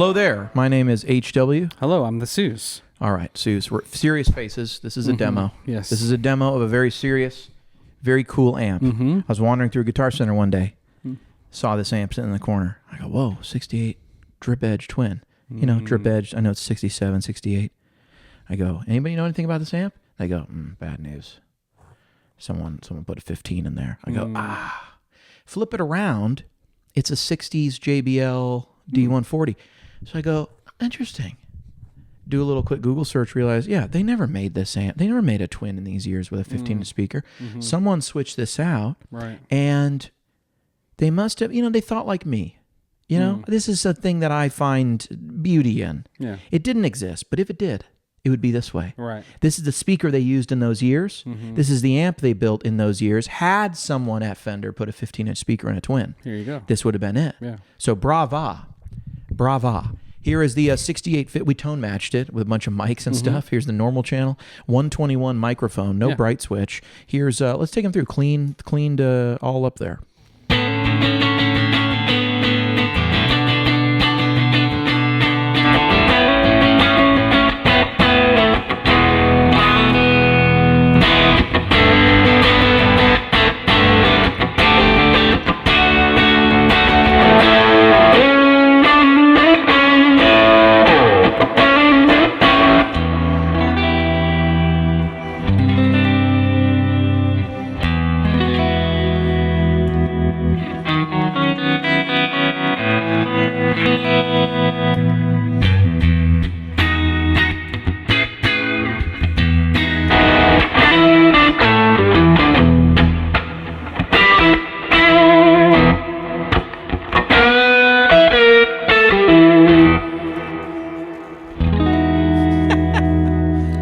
Hello there. My name is HW. Hello, I'm the Seuss. All right, Seuss. We're serious faces. This is a demo. Yes. This is a demo of a very serious, very cool amp. I was wandering through Guitar Center one day, saw this amp sitting in the corner. I go, whoa, 68 drip edge twin. You know, drip edge. I know it's 67, 68. I go, anybody know anything about this amp? They go, bad news. Someone put a 15 in there. I go, flip it around. It's a 60s JBL D140. So I go, interesting. Do a little quick Google search, realize, yeah, they never made this amp. They never made a twin in these years with a 15-inch speaker. Someone switched this out, and they must have, they thought like me. This is a thing that I find beauty in. Yeah. It didn't exist, but if it did, it would be this way. Right. This is the speaker they used in those years. This is the amp they built in those years. Had someone at Fender put a 15-inch speaker in a twin, here you go. This would have been it. Yeah. So brava. Here is the 68 fit. We tone matched it with a bunch of mics and stuff. Here's the normal channel, 121 microphone, no bright switch. Here's let's take them through cleaned all up there.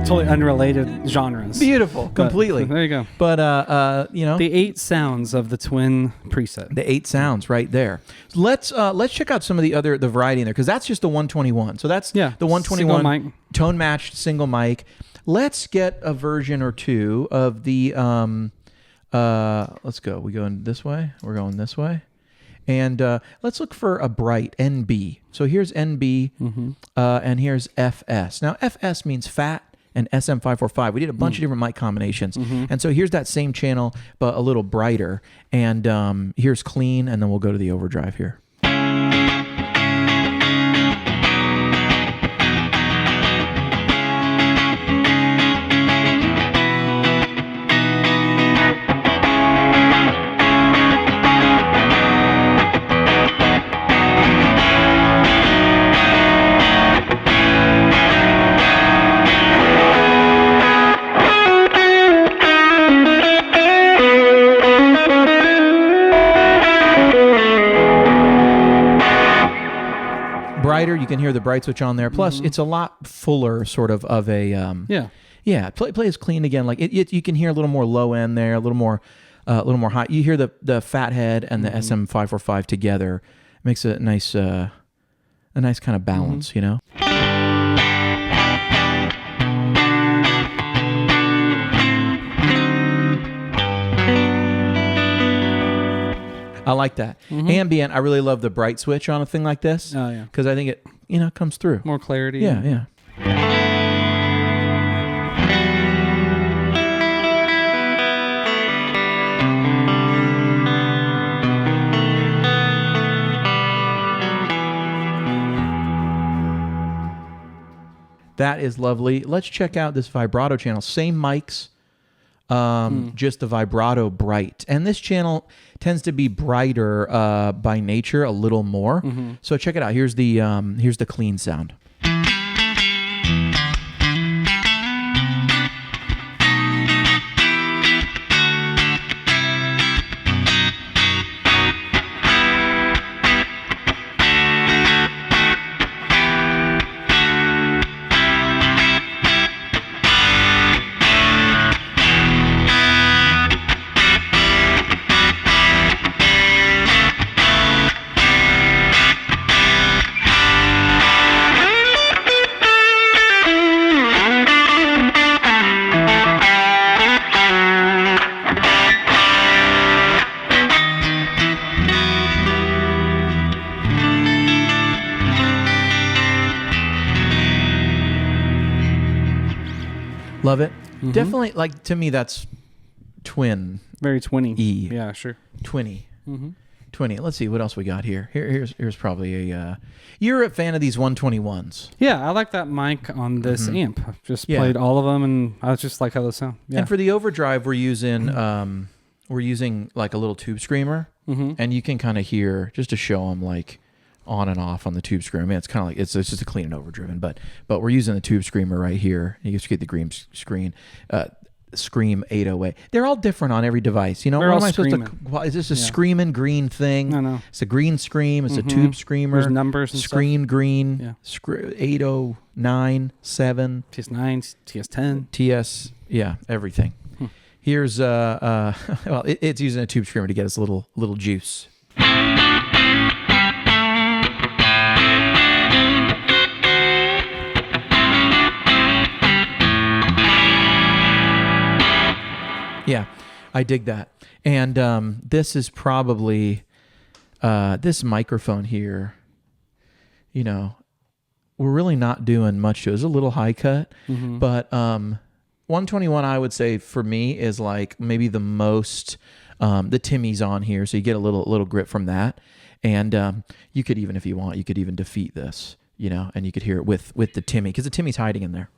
Totally unrelated genres. Beautiful, completely. There you go. But the 8 sounds of the twin preset. The 8 sounds right there. Let's check out some of the variety in there, because that's just the 121. So that's the 121 tone-matched single mic. Let's get a version or two of the let's go. We going this way. We're going this way. And let's look for a bright NB. So here's NB, and here's FS. Now FS means fat, and SM545. We did a bunch of different mic combinations. And so here's that same channel, but a little brighter. And here's clean, and then we'll go to the overdrive here. Brighter, you can hear the bright switch on there. Plus, it's a lot fuller, sort of a plays clean again. Like you can hear a little more low end there, a little more high. You hear the fat head and the SM545 together. It makes a nice kind of balance, I like that. Ambient, I really love the bright switch on a thing like this. Oh, yeah. Because I think it, comes through. More clarity. Yeah. That is lovely. Let's check out this vibrato channel. Same mics. Just the vibrato bright, and this channel tends to be brighter by nature a little more. So check it out. Here's the clean sound. Love it. Definitely, like, to me, that's twin. Very twinny. E. Yeah, sure. Twinny. 20. Let's see what else we got here. Here's probably a. You're a fan of these 121s. Yeah, I like that mic on this amp. I've just played all of them, and I just like how they sound. Yeah. And for the overdrive, we're using like a little tube screamer, and you can kind of hear, just to show them, like, on and off on the tube screamer. I mean, it's kind of like it's just a clean and overdriven, but we're using the tube screamer right here. You just get the green screen. Scream 808. They're all different on every device. You know, They're what all am I supposed screaming. to? Is this a screaming green thing? No. It's a green scream. It's a tube screamer. There's numbers and screen stuff. green. Yeah. 809 7 TS9, TS10, TS. Yeah, everything. Here's well, it's using a tube screamer to get us a little juice. Yeah, I dig that. And this is probably, this microphone here, you know, we're really not doing much to it. It's a little high cut, but 121, I would say, for me, is like maybe the most, the Timmy's on here, so you get a little grip from that. And you could even, if you want, you could even defeat this, you know, and you could hear it with the Timmy, because the Timmy's hiding in there.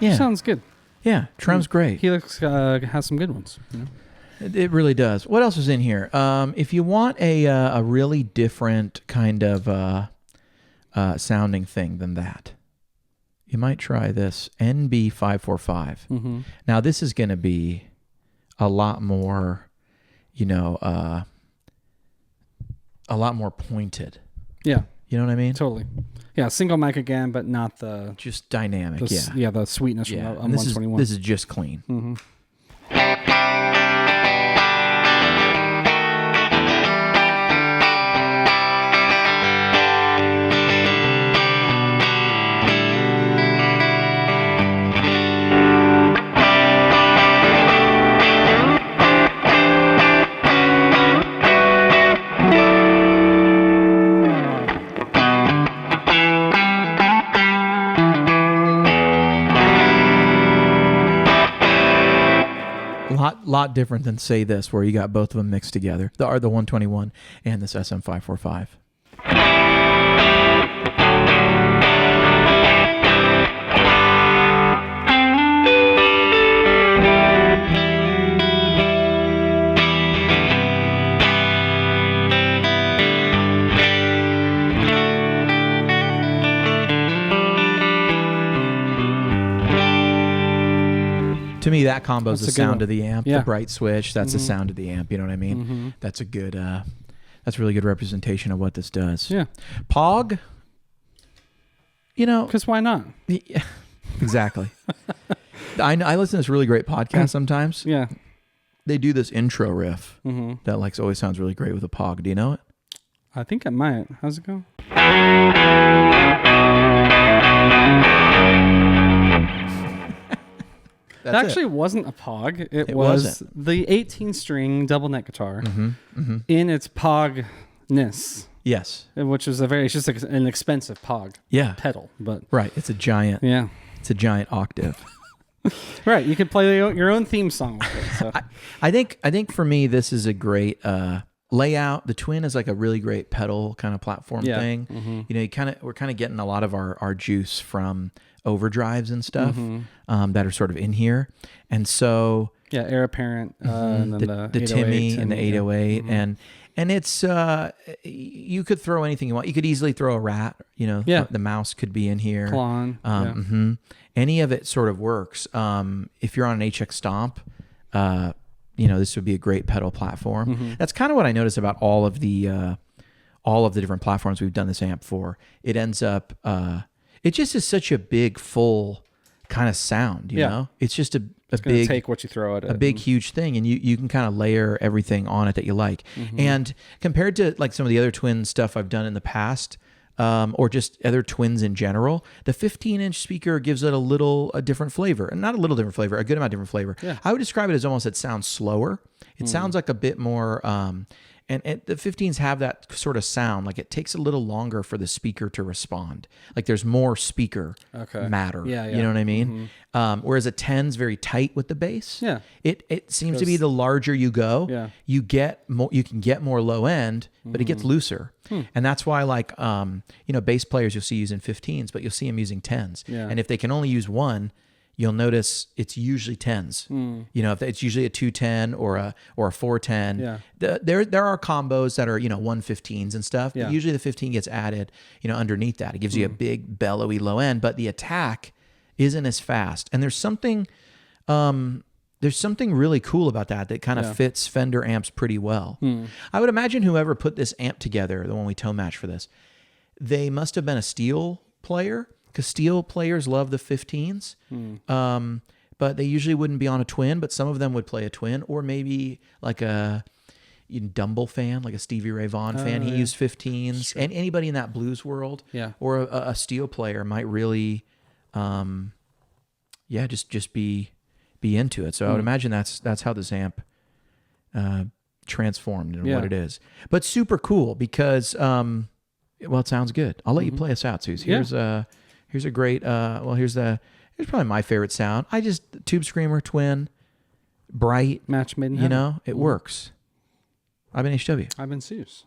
Yeah. Sounds good. Yeah, Trem's great. Helix has some good ones. You know? It really does. What else is in here? If you want a really different kind of sounding thing than that, you might try this NB545. Now, this is going to be a lot more, you know, a lot more pointed. Yeah. You know what I mean? Totally. Yeah, single mic again, but not the... Just dynamic, Yeah, the sweetness from on 121. This is just clean. Lot different than, say, this, where you got both of them mixed together. The 121 and this SM545. To me, that combo is the sound of the amp. Yeah. The bright switch, that's the sound of the amp. You know what I mean? That's a good, that's a really good representation of what this does. Yeah. Pog, you know. Because why not? Yeah, exactly. I listen to this really great podcast sometimes. Yeah. They do this intro riff that like always sounds really great with a Pog. Do you know it? I think I might. How's it go? It actually wasn't a Pog. It was the 18-string double neck guitar in its Pogness. Yes. Which is it's just an expensive Pog pedal. But right. It's a giant. Yeah. It's a giant octave. Right. You could play your own theme song with it. So. I think for me, this is a great layout. The Twin is like a really great pedal kind of platform thing. You know, we're kind of getting a lot of our juice from overdrives and stuff that are sort of in here, and so Air Apparent, and then the Timmy and the 808, and it's you could throw anything you want. You could easily throw a Rat. You know, the mouse could be in here. Klon, any of it sort of works. If you're on an HX Stomp, you know, this would be a great pedal platform. That's kind of what I notice about all of the different platforms we've done this amp for. It ends up. It just is such a big, full kind of sound, you know? It's just It's going to take what you throw at it. A big, huge thing, and you can kind of layer everything on it that you like. And compared to like some of the other Twin stuff I've done in the past, or just other Twins in general, the 15-inch speaker gives it a different flavor. And not a little different flavor, a good amount of different flavor. Yeah. I would describe it as almost it sounds slower. It sounds like a bit more... And the 15s have that sort of sound. Like it takes a little longer for the speaker to respond. Like there's more speaker matter. Yeah. You know what I mean? Whereas a 10's very tight with the bass. Yeah. It seems to be the larger you go, you can get more low end, but it gets looser. And that's why like, bass players you'll see using 15s, but you'll see them using 10s. Yeah. And if they can only use one, you'll notice it's usually 10s. If it's usually a 210 or a 410. Yeah. There are combos that are 115s and stuff. But usually the 15 gets added underneath that. It gives you a big bellowy low end, but the attack isn't as fast. And there's something really cool about that kind of fits Fender amps pretty well. I would imagine whoever put this amp together, the one we tone matched for this, they must have been a steel player. Because steel players love the 15s, but they usually wouldn't be on a Twin, but some of them would play a Twin, or maybe like a Dumble fan, like a Stevie Ray Vaughan fan. He used 15s. Sure. And anybody in that blues world or a steel player might really, just be into it. So I would imagine that's how this amp transformed into what it is. But super cool because, it sounds good. I'll let you play us out, Suze. Here's a great, here's probably my favorite sound. Tube Screamer, Twin, bright. Match made in heaven. It works. I've been HW. I've been Suze.